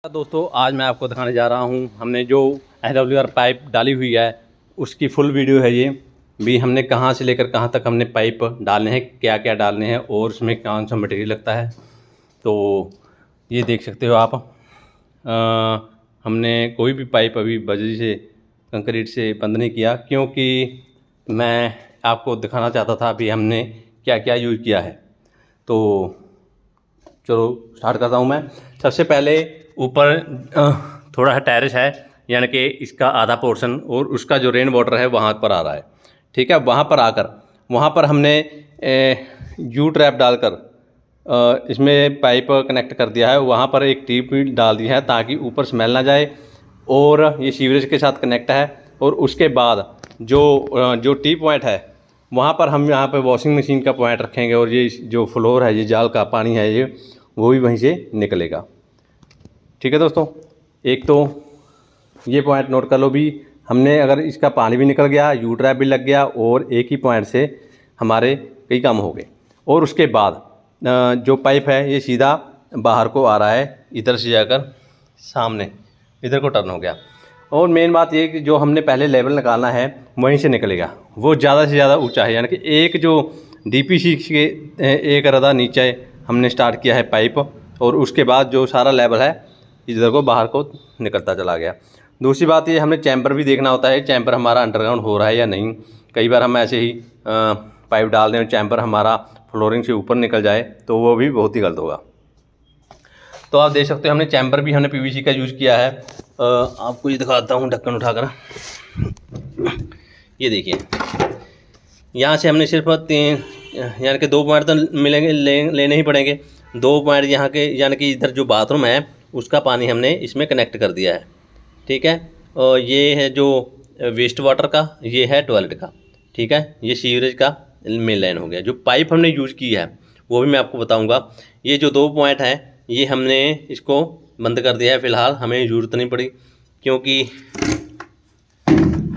दोस्तों आज मैं आपको दिखाने जा रहा हूं हमने जो SWR पाइप डाली हुई है उसकी फुल वीडियो है। ये भी हमने कहां से लेकर कहां तक हमने पाइप डालने हैं, क्या क्या डालने हैं और उसमें कौन सा मटेरियल लगता है। तो ये देख सकते हो आप। हमने कोई भी पाइप अभी बजरी से कंक्रीट से बंद नहीं किया, क्योंकि मैं आपको दिखाना चाहता था अभी हमने क्या क्या यूज़ किया है। तो चलो स्टार्ट करता हूँ मैं। सबसे पहले ऊपर थोड़ा सा टेरेस है, यानी कि इसका आधा पोर्शन और उसका जो रेन वाटर है वहाँ पर आ रहा है। ठीक है, वहाँ पर आकर वहाँ पर हमने यू ट्रैप डालकर इसमें पाइप कनेक्ट कर दिया है। वहाँ पर एक टीप भी डाल दी है ताकि ऊपर स्मेल ना जाए, और ये सीवरेज के साथ कनेक्ट है। और उसके बाद जो टी पॉइंट है वहाँ पर हम यहाँ पे वॉशिंग मशीन का पॉइंट रखेंगे, और ये जो फ्लोर है, ये जाल का पानी है, ये वो भी वहीं से निकलेगा। ठीक है दोस्तों, एक तो ये पॉइंट नोट कर लो भी। हमने अगर इसका पानी भी निकल गया, यू ट्रैप भी लग गया, और एक ही पॉइंट से हमारे कई काम हो गए। और उसके बाद जो पाइप है ये सीधा बाहर को आ रहा है, इधर से जाकर सामने इधर को टर्न हो गया। और मेन बात ये कि जो हमने पहले लेवल निकालना है वहीं से निकलेगा, वो ज़्यादा से ज़्यादा ऊंचा है। यानी कि एक जो DPC के एक रदा नीचे हमने स्टार्ट किया है पाइप, और उसके बाद जो सारा लेवल है इधर को बाहर को निकलता चला गया। दूसरी बात ये हमें चैम्बर भी देखना होता है, चैम्बर हमारा अंडरग्राउंड हो रहा है या नहीं। कई बार हम ऐसे ही पाइप डाल दें और चैम्बर हमारा फ्लोरिंग से ऊपर निकल जाए तो वो भी बहुत ही गलत होगा। तो आप देख सकते हो हमने चैम्बर भी हमने PVC का यूज़ किया है। आपको ये दिखाता हूँ ढक्कन उठाकर। ये देखिए, यहाँ से हमने सिर्फ यानी कि 2 पॉइंट तो मिलेंगे, लेने ही पड़ेंगे। 2 पॉइंट यहाँ के, यानी कि इधर जो बाथरूम है उसका पानी हमने इसमें कनेक्ट कर दिया है। ठीक है, और ये है जो वेस्ट वाटर का, ये है टॉयलेट का। ठीक है, ये सीवरेज का मेन लाइन हो गया। जो पाइप हमने यूज़ की है वो भी मैं आपको बताऊंगा। ये जो 2 पॉइंट हैं ये हमने इसको बंद कर दिया है फ़िलहाल, हमें ज़रूरत नहीं पड़ी, क्योंकि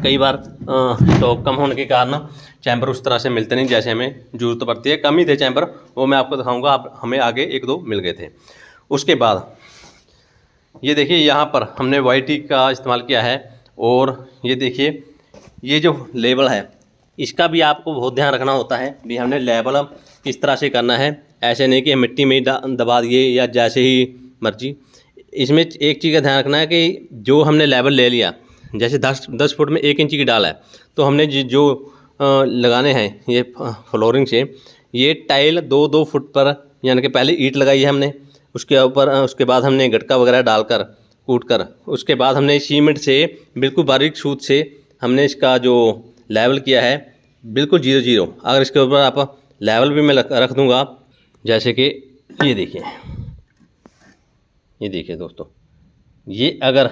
कई बार स्टॉक कम होने के कारण चैम्बर उस तरह से मिलते नहीं जैसे हमें ज़रूरत पड़ती है। कम ही थे चैम्बर, वो मैं आपको दिखाऊंगा। आप हमें आगे 1-2 मिल गए थे। उसके बाद ये देखिए, यहाँ पर हमने YT का इस्तेमाल किया है। और ये देखिए, ये जो लेवल है इसका भी आपको बहुत ध्यान रखना होता है भी। हमने लेवल किस तरह से करना है, ऐसे नहीं कि मिट्टी में दबा दिए या जैसे ही मर्जी। इसमें एक चीज़ का ध्यान रखना है कि जो हमने लेवल ले लिया, जैसे 10 फुट में 1 इंच की डाल है, तो हमने जो लगाने हैं ये फ्लोरिंग से, ये टाइल 2-2 फुट पर, यानी कि पहले ईंट लगाई है हमने, उसके ऊपर उसके बाद हमने गटका वगैरह डालकर कूट कर, उसके बाद हमने सीमेंट से बिल्कुल बारीक सूत से हमने इसका जो लेवल किया है बिल्कुल 0-0। अगर इसके ऊपर आप लेवल भी मैं रख दूंगा, जैसे कि ये देखिए दोस्तों, ये अगर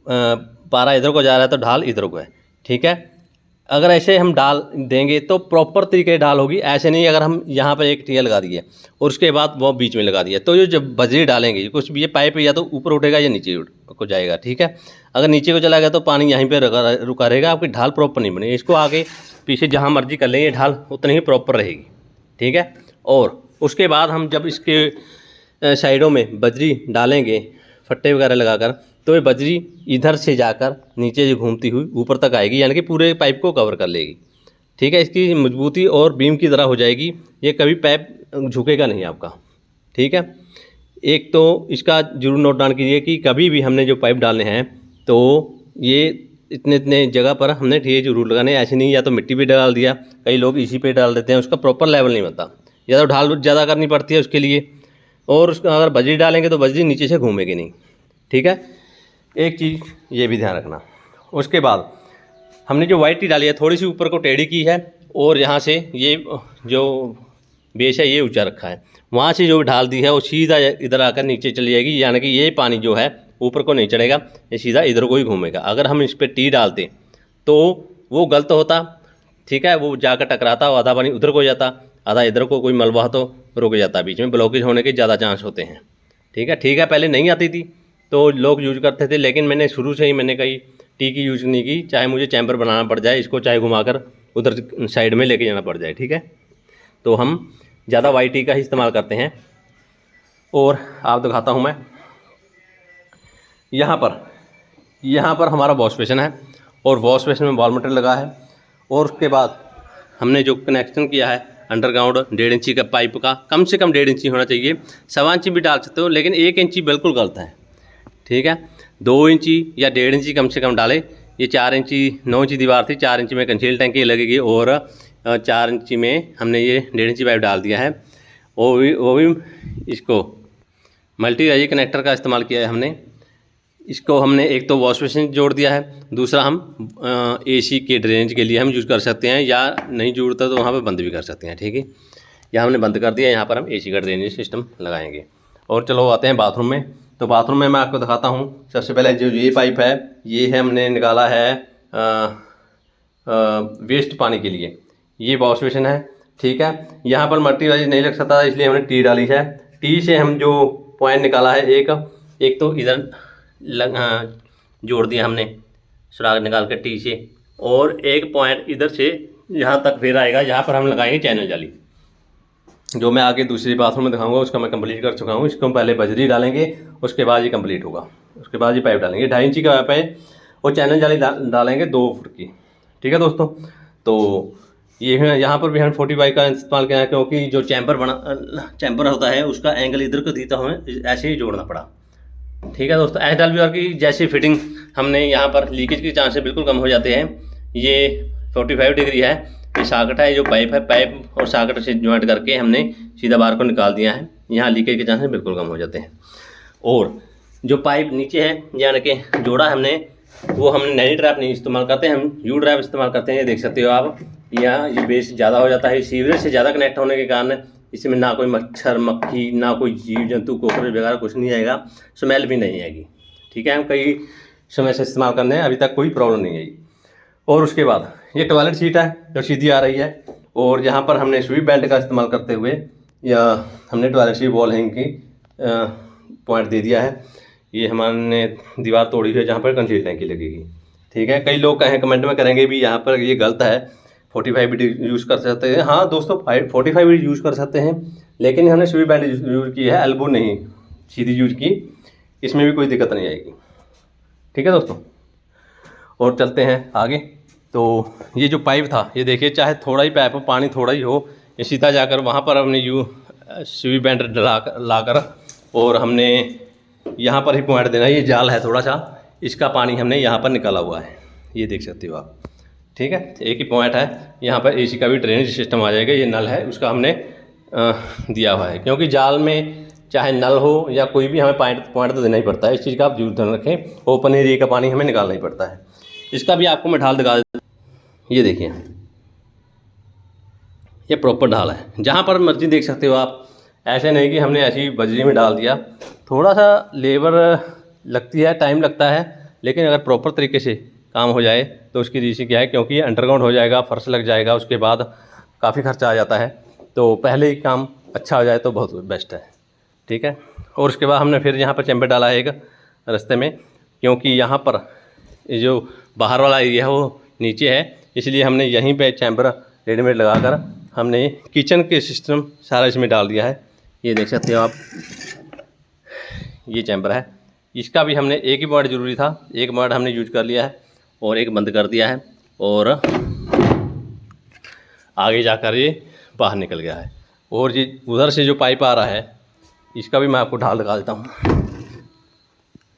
पारा इधर को जा रहा है तो ढाल इधर को है। ठीक है, अगर ऐसे हम डाल देंगे तो प्रॉपर तरीके से ढाल होगी। ऐसे नहीं अगर हम यहाँ पर एक टिया लगा दिए और उसके बाद वो बीच में लगा दिया, तो ये जब बजरी डालेंगे कुछ भी, ये पाइप या तो ऊपर उठेगा या नीचे को जाएगा। ठीक है, अगर नीचे को चला गया तो पानी यहीं पे रुका रहेगा, आपकी ढाल प्रॉपर नहीं बनेगी। इसको आगे पीछे जहाँ मर्जी कर लेंगे ढाल उतनी ही प्रॉपर रहेगी। ठीक है, और उसके बाद हम जब इसके साइडों में बजरी डालेंगे फट्टे वगैरह लगाकर, तो ये बजरी इधर से जाकर नीचे जो घूमती हुई ऊपर तक आएगी, यानी कि पूरे पाइप को कवर कर लेगी। ठीक है, इसकी मजबूती और बीम की तरह हो जाएगी, ये कभी पाइप झुकेगा नहीं आपका। ठीक है, एक तो इसका जरूर नोट डाउन कीजिए कि कभी भी हमने जो पाइप डालने हैं तो ये इतने जगह पर हमने ठिए जरूर लगाने, ऐसे नहीं या तो मिट्टी पे डाल दिया। कई लोग इसी पे डाल देते हैं, उसका प्रॉपर लेवल नहीं बनता, या तो ढाल ज़्यादा करनी पड़ती है उसके लिए, और उसका अगर बजरी डालेंगे तो बजरी नीचे से घूमेगी नहीं। ठीक है, एक चीज़ ये भी ध्यान रखना। उसके बाद हमने जो YT डाली है थोड़ी सी ऊपर को टेढ़ी की है, और यहाँ से ये जो बेस है ये ऊंचा रखा है, वहाँ से जो ढाल दी है वो सीधा इधर आकर नीचे चली जाएगी, यानी कि ये पानी जो है ऊपर को नहीं चढ़ेगा, ये सीधा इधर को ही घूमेगा। अगर हम इस पर टी डालते तो वो गलत होता। ठीक है, वो जाकर टकराता, आधा पानी उधर को जाता, आधा इधर को, कोई मलबा तो रुक जाता, बीच में ब्लॉकेज होने के ज़्यादा चांस होते हैं। ठीक है, पहले नहीं आती थी तो लोग यूज़ करते थे, लेकिन मैंने शुरू से ही मैंने कहीं टी की यूज़ नहीं की, चाहे मुझे चैम्बर बनाना पड़ जाए, इसको चाहे घुमाकर उधर साइड में लेके जाना पड़ जाए। ठीक है, तो हम ज़्यादा YT का ही इस्तेमाल करते हैं। और आप दिखाता हूँ मैं यहाँ पर हमारा वॉश बेसिन है और वॉश बेसिन में वॉल मीटर लगा है। और उसके बाद हमने जो कनेक्शन किया है अंडरग्राउंड 1.5 इंची का पाइप का, कम से कम 1.5 इंची होना चाहिए। 1.25 इंची भी डाल सकते हो, लेकिन 1 इंची बिल्कुल गलत है, ठीक है। 2 इंची या 1.5 इंची कम से कम डालें। ये 4 इंची 9 इंची दीवार थी, 4 इंची में कंसील टैंकी लगेगी और 4 इंची में हमने ये 1.5 इंची पाइप डाल दिया है। वो भी इसको मल्टी राइज कनेक्टर का इस्तेमाल किया है हमने। इसको हमने एक तो वॉश बेसिन जोड़ दिया है, दूसरा हम एसी के ड्रेनेज के लिए हम यूज़ कर सकते हैं, या नहीं जोड़ता तो वहाँ पर बंद भी कर सकते हैं, ठीक है। यहाँ हमने बंद कर दिया, यहाँ पर हम एसी का ड्रेनेज सिस्टम लगाएंगे। और चलो आते हैं बाथरूम में। तो बाथरूम में मैं आपको दिखाता हूँ। सबसे पहले जो ये पाइप है, ये है हमने निकाला है वेस्ट पानी के लिए। ये वॉश बेसिन है, ठीक है। यहाँ पर मल्टी राइज नहीं लग सकता, इसलिए हमने टी डाली है। टी से हम जो पॉइंट निकाला है, एक तो इधर जोड़ दिया हमने सुराग निकाल कर टी से, और एक पॉइंट इधर से यहाँ तक फिर आएगा, यहाँ पर हम लगाएंगे चैनल जाली, जो मैं आगे दूसरी बाथरूम में दिखाऊंगा। उसका मैं कंप्लीट कर चुका हूँ। इसको पहले बजरी डालेंगे, उसके बाद ये कंप्लीट होगा। उसके बाद ये पाइप डालेंगे, 2.5 इंची का पाइप है, और चैनल जाली डालेंगे 2 फुट की, ठीक है दोस्तों। तो ये है, यहाँ पर भी हम 45 का इस्तेमाल किया है, क्योंकि जो चैम्बर होता है उसका एंगल इधर को देता हमें ऐसे ही जोड़ना पड़ा, ठीक है दोस्तों। HWR की जैसी फिटिंग हमने यहाँ पर, लीकेज के चांसेस बिल्कुल कम हो जाते हैं। ये 45 डिग्री है, ये साकट है, जो पाइप है, पाइप और साकट से ज्वाइंट करके हमने सीधा बार को निकाल दिया है। यहाँ लीकेज के चांसेस बिल्कुल कम हो जाते हैं। और जो पाइप नीचे है, यानी कि जोड़ा हमने, वो हमने नैनी ट्रैप नहीं इस्तेमाल करते हैं, हम यू ट्रैप इस्तेमाल करते हैं। ये देख सकते हो आप, यहाँ ये बेस ज़्यादा हो जाता है। सीवरेज से ज़्यादा कनेक्ट होने के कारण इसमें ना कोई मच्छर मक्खी, ना कोई जीव जंतु कॉकरोच वगैरह कुछ नहीं आएगा, स्मेल भी नहीं आएगी, ठीक है। हम कई समय से इस्तेमाल करने हैं, अभी तक कोई प्रॉब्लम नहीं आई। और उसके बाद ये टॉयलेट सीट है जो सीधी आ रही है, और यहाँ पर हमने स्वीप बैंड का इस्तेमाल करते हुए या हमने टॉयलेट सीट वॉल हैंग की पॉइंट दे दिया है। ये हमने दीवार तोड़ी हुई है जहाँ पर कंसील टैंकी लगेगी, ठीक है। कई लोग कहें कमेंट में करेंगे भी यहाँ पर ये गलत है, 45 भी यूज़ कर सकते हैं। हाँ दोस्तों, 45 भी यूज़ कर सकते हैं, लेकिन हमने स्वीप बैंड यूज़ की है, एल्बो नहीं सीधी यूज़ की। इसमें भी कोई दिक्कत नहीं आएगी, ठीक है दोस्तों। और चलते हैं आगे। तो ये जो पाइप था, ये देखिए, चाहे थोड़ा ही पाइप हो, पानी थोड़ा ही हो, ये सीधा जाकर वहाँ पर हमने स्वीप बैंड लाकर और हमने यहाँ पर ही पॉइंट देना है। ये जाल है थोड़ा सा, इसका पानी हमने यहाँ पर निकाला हुआ है, ये देख सकते हो आप, ठीक है। एक ही पॉइंट है, यहाँ पर एसी का भी ड्रेनेज सिस्टम आ जाएगा। ये नल है, उसका हमने दिया हुआ है, क्योंकि जाल में चाहे नल हो या कोई भी हमें पॉइंट तो देना ही पड़ता है। इस चीज़ का आप जरूर ध्यान रखें। ओपन एरिया का पानी हमें निकालना ही पड़ता है। इसका भी आपको मैं ढाल दिखा देता हूँ। ये देखिए, ये प्रॉपर ढाल है, जहाँ पर मर्जी देख सकते हो आप। ऐसे नहीं कि हमने ऐसी बजरी में डाल दिया। थोड़ा सा लेबर लगती है, टाइम लगता है, लेकिन अगर प्रॉपर तरीके से काम हो जाए तो उसकी रीज़न क्या है, क्योंकि ये अंडरग्राउंड हो जाएगा, फर्श लग जाएगा, उसके बाद काफ़ी खर्चा आ जाता है। तो पहले ही काम अच्छा हो जाए तो बहुत बेस्ट है, ठीक है। और उसके बाद हमने फिर यहाँ पर चैम्बर डाला है एक रास्ते में, क्योंकि यहाँ पर ये जो बाहर वाला एरिया है वो नीचे है, इसलिए हमने यहीं पे चैम्बर रेडीमेड लगाकर हमने किचन के सिस्टम सारा इसमें डाल दिया है। ये देख सकते हो आप, ये चैम्बर है। इसका भी हमने एक ही पॉइंट ज़रूरी था, एक पॉइंट हमने यूज कर लिया है और एक बंद कर दिया है, और आगे जाकर ये बाहर निकल गया है। और ये उधर से जो पाइप आ रहा है, इसका भी मैं आपको ढाल दिखा देता हूँ।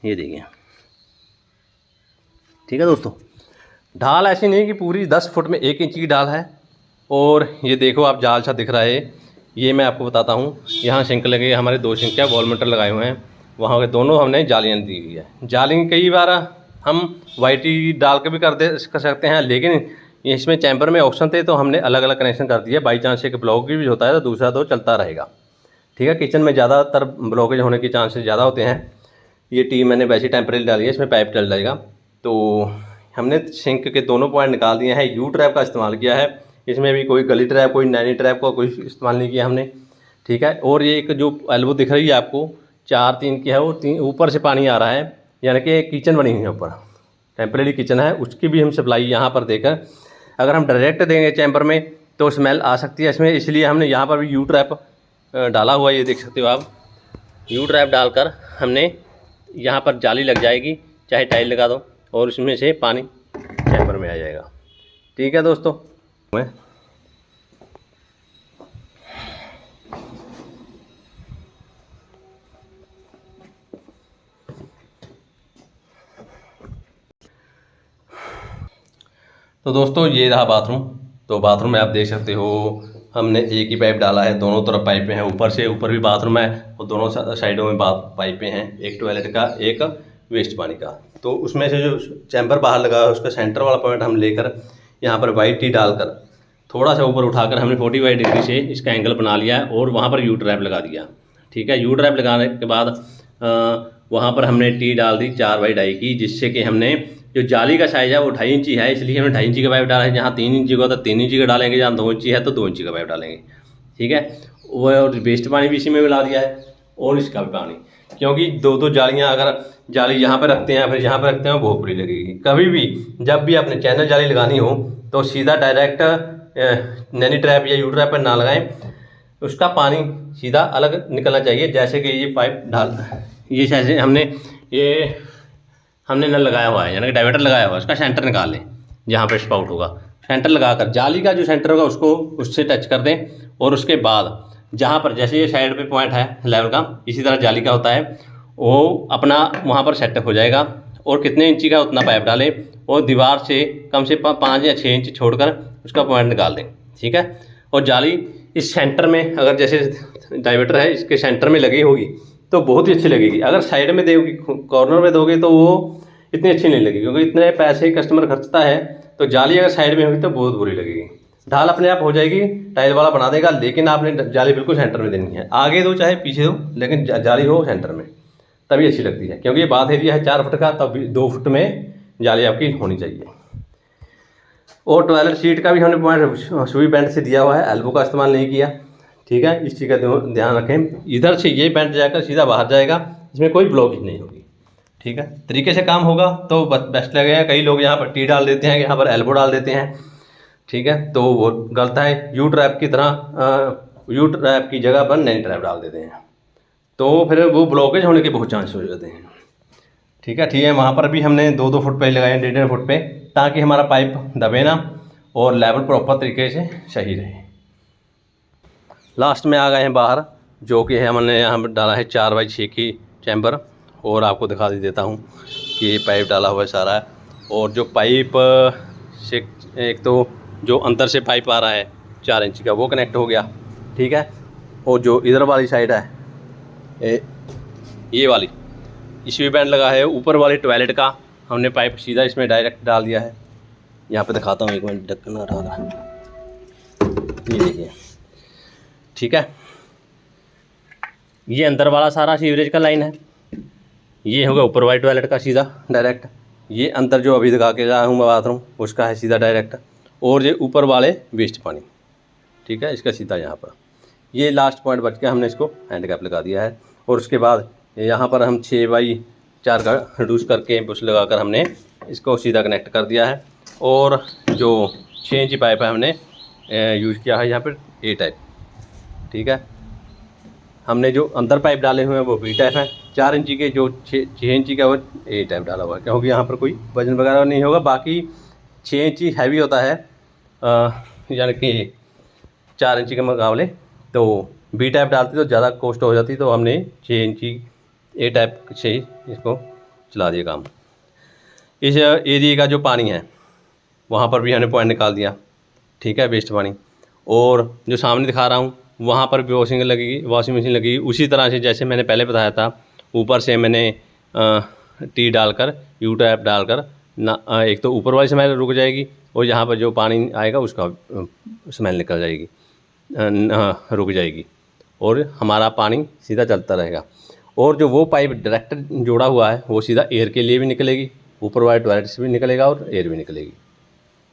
ये देखिए, ठीक है दोस्तों। ढाल ऐसी नहीं कि पूरी 10 फुट में 1 इंच की ढाल है। और ये देखो आप, जाल सा दिख रहा है, ये मैं आपको बताता हूँ। यहाँ सिंक लगे, हमारे 2 सिंक है, वॉल मीटर लगाए हुए हैं, वहाँ के दोनों हमने जालियाँ दी हुई है। जाली कई बार हम वाईटी डाल के भी कर सकते हैं, लेकिन इसमें चैम्बर में ऑप्शन थे तो हमने अलग अलग कनेक्शन कर दिया। बाई चांस एक ब्लॉक भी होता है तो दूसरा तो चलता रहेगा, ठीक है। किचन में ज़्यादातर ब्लॉकेज होने के चांसेस ज़्यादा होते हैं। ये टी मैंने वैसी टेम्परेरी डाली है, इसमें पाइप डल जाएगा। तो हमने सिंक के दोनों पॉइंट निकाल दिए हैं। यू ट्रैप का इस्तेमाल किया है, इसमें भी कोई गली ट्रैप, कोई नैनी ट्रैप का कोई इस्तेमाल नहीं किया हमने, ठीक है। और ये एक जो एल्बो दिख रही है आपको 4-3 की है, वो 3 ऊपर से पानी आ रहा है, यानी कि किचन बनी हुई है ऊपर, टेम्परेरी किचन है, उसकी भी हम सप्लाई यहाँ पर देकर, अगर हम डायरेक्ट देंगे चैम्बर में तो स्मेल आ सकती है इसमें, इसलिए हमने यहाँ पर भी यू ट्रैप डाला हुआ है। ये देख सकते हो आप, यू ट्रैप डालकर हमने यहाँ पर जाली लग जाएगी, चाहे टाइल लगा दो, और उसमें से पानी चैम्बर में आ जाएगा। ठीक है दोस्तों। तो दोस्तों ये रहा बाथरूम। तो बाथरूम में आप देख सकते हो हमने एक ही पाइप डाला है, दोनों तरफ पाइपें हैं, ऊपर से ऊपर भी बाथरूम है और दोनों साइडों में पाइपें हैं, एक टॉयलेट का एक वेस्ट पानी का। तो उसमें से जो चैम्बर बाहर लगा है उसका सेंटर वाला पॉइंट हम लेकर यहाँ पर वाइट टी डालकर थोड़ा सा ऊपर उठाकर हमने 45 डिग्री से इसका एंगल बना लिया है और वहाँ पर यू ट्रैप लगा दिया। ठीक है, यू ट्रैप लगाने के बाद वहाँ पर हमने टी डाल दी 4x2 की, जिससे कि हमने जो जाली का साइज़ है वो 2.5 इंची है, इसलिए हमने 2.5 इंची का पाइप डाला है। जहाँ 3 इंची का तो 3 इंची का डालेंगे, जहाँ 2 इंची है तो 2 इंची का पाइप डालेंगे। ठीक है, वो और वेस्ट पानी भी इसी में मिला दिया है और इसका भी पानी, क्योंकि दो जालियाँ अगर जाली यहाँ पर रखते हैं फिर यहाँ पर रखते हैं बहुत बुरी लगेगी। कभी भी जब भी आपने चैनल जाली लगानी हो तो सीधा डायरेक्ट नैनी ट्रैप या यू ट्रैप पर ना लगाएं, उसका पानी सीधा अलग निकलना चाहिए। जैसे कि ये पाइप ये जैसे हमने नल लगाया हुआ है, यानी कि डाइवर्टर लगाया हुआ है, उसका सेंटर निकाल लें जहाँ पर स्पाउट होगा। सेंटर लगाकर जाली का जो सेंटर होगा उसको उससे टच कर दें और उसके बाद जहाँ पर जैसे ये साइड पे पॉइंट है लेवल का, इसी तरह जाली का होता है, वो अपना वहाँ पर सेटअप हो जाएगा। और कितने इंची का उतना पाइप डालें और दीवार से कम से 5 या 6 इंच छोड़कर उसका पॉइंट निकाल दें। ठीक है, और जाली इस सेंटर में अगर जैसे डाइवर्टर है इसके सेंटर में लगी होगी तो बहुत ही अच्छी लगेगी। अगर साइड में दोगे, कॉर्नर में दोगे तो वो इतनी अच्छी नहीं लगेगी, क्योंकि इतने पैसे कस्टमर खर्चता है। तो जाली अगर साइड में होगी तो बहुत बुरी लगेगी। ढाल अपने आप हो जाएगी, टाइल वाला बना देगा, लेकिन आपने जाली बिल्कुल सेंटर में देनी है। आगे दो चाहे पीछे दो, लेकिन जाली हो सेंटर में, तभी अच्छी लगती है। क्योंकि ये बात एरिया है 4 फुट का, तब 2 फुट में जाली आपकी होनी चाहिए। और टॉयलेट सीट का भी हमने पॉइंट सुई बेंट से दिया हुआ है, एल्बो का इस्तेमाल नहीं किया। ठीक है, इस चीज़ का ध्यान रखें। इधर से ये बेंट जाकर सीधा बाहर जाएगा, इसमें कोई ब्लॉकेज नहीं होगी। ठीक है, तरीके से काम होगा तो बेस्ट लगेगा। कई लोग यहाँ पर टी डाल देते हैं, यहाँ पर एल्बो डाल देते हैं। ठीक है, तो वो गलत है। यू ट्रैप की तरह यू ट्रैप की जगह पर नैनी ट्रैप डाल देते हैं, तो फिर वो ब्लॉकेज होने के बहुत चांस हो जाते हैं। ठीक है, वहाँ पर भी हमने 2-2 फुट पे लगाए, 1.5 फुट पे, ताकि हमारा पाइप दबे ना और लेवल प्रॉपर तरीके से सही रहे। लास्ट में आ गए हैं बाहर, जो कि है हमने यहाँ पर डाला है 4x6 की चैम्बर। और आपको दिखा देता हूँ कि ये पाइप डाला हुआ है सारा। और जो पाइप से एक तो जो अंदर से पाइप आ रहा है 4 इंच का, वो कनेक्ट हो गया। ठीक है, और जो इधर वाली साइड है ये वाली, इसमें बैंड लगा है। ऊपर वाले टॉयलेट का हमने पाइप सीधा इसमें डायरेक्ट डाल दिया है। यहाँ पे दिखाता हूँ, एक मिनट, ढक्कन हटा रहा, ये देखिए। ठीक है, ये अंदर वाला सारा सीवरेज का लाइन है, ये होगा ऊपर वाले टॉयलेट का सीधा डायरेक्ट। ये अंदर जो अभी दिखा के आया हूँ मैं बाथरूम, उसका है सीधा डायरेक्ट। और ये ऊपर वाले वेस्ट पानी, ठीक है, इसका सीधा यहाँ पर। ये लास्ट पॉइंट बच के हमने इसको हैंड कैप लगा दिया है। और उसके बाद यहाँ पर हम 6x4 का रिड्यूस करके बुश लगाकर हमने इसको सीधा कनेक्ट कर दिया है। और जो 6 इंची पाइप है हमने यूज़ किया है यहाँ पर ए टाइप। ठीक है, हमने जो अंदर पाइप डाले हुए हैं वो बी टाइप है। 4 इंची के जो 6 इंची का वो ए टाइप डाला हुआ है, क्योंकि यहाँ पर कोई वजन वगैरह नहीं होगा। बाकी 6 इंची हैवी होता है, यानी कि 4 इंची के मुकाबले। तो बी टाइप डालती तो ज़्यादा कॉस्ट हो जाती, तो हमने 6 इंची ए टाइप से ही इसको चला दिया काम। इस एरिया का जो पानी है वहाँ पर भी हमने पॉइंट निकाल दिया। ठीक है, वेस्ट पानी। और जो सामने दिखा रहा हूँ वहाँ पर भी वॉशिंग मशीन लगेगी। उसी तरह से जैसे मैंने पहले बताया था, ऊपर से मैंने टी डालकर यू टाइप डालकर ना, एक तो ऊपर वाली स्मेल रुक जाएगी और यहाँ पर जो पानी आएगा उसका स्मेल निकल जाएगी, रुक जाएगी, और हमारा पानी सीधा चलता रहेगा। और जो वो पाइप डायरेक्ट जोड़ा हुआ है वो सीधा एयर के लिए भी निकलेगी, ऊपर वाले टॉयलेट से भी निकलेगा और एयर भी निकलेगी।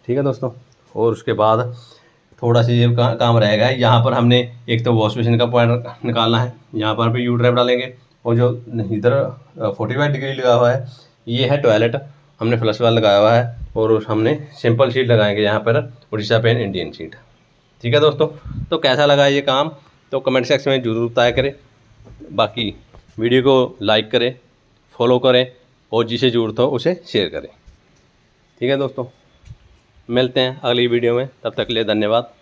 ठीक है दोस्तों, और उसके बाद थोड़ा सा ये काम रहेगा। यहाँ पर हमने एक तो वॉश बेसिन का पॉइंट निकालना है, यहाँ पर भी यू ट्रैप डालेंगे। और जो इधर 45 डिग्री लगा हुआ है ये है टॉयलेट, हमने फ्लश वाला लगाया हुआ है। और हमने सिंपल शीट लगाएंगे यहाँ पर, उड़ीसा पेन इंडियन शीट। ठीक है दोस्तों, तो कैसा लगा ये काम तो कमेंट सेक्शन में जरूर बताया करें। बाकी वीडियो को लाइक करें, फॉलो करें और जिसे ज़रूरत हो उसे शेयर करें। ठीक है दोस्तों, मिलते हैं अगली वीडियो में, तब तक के लिए धन्यवाद।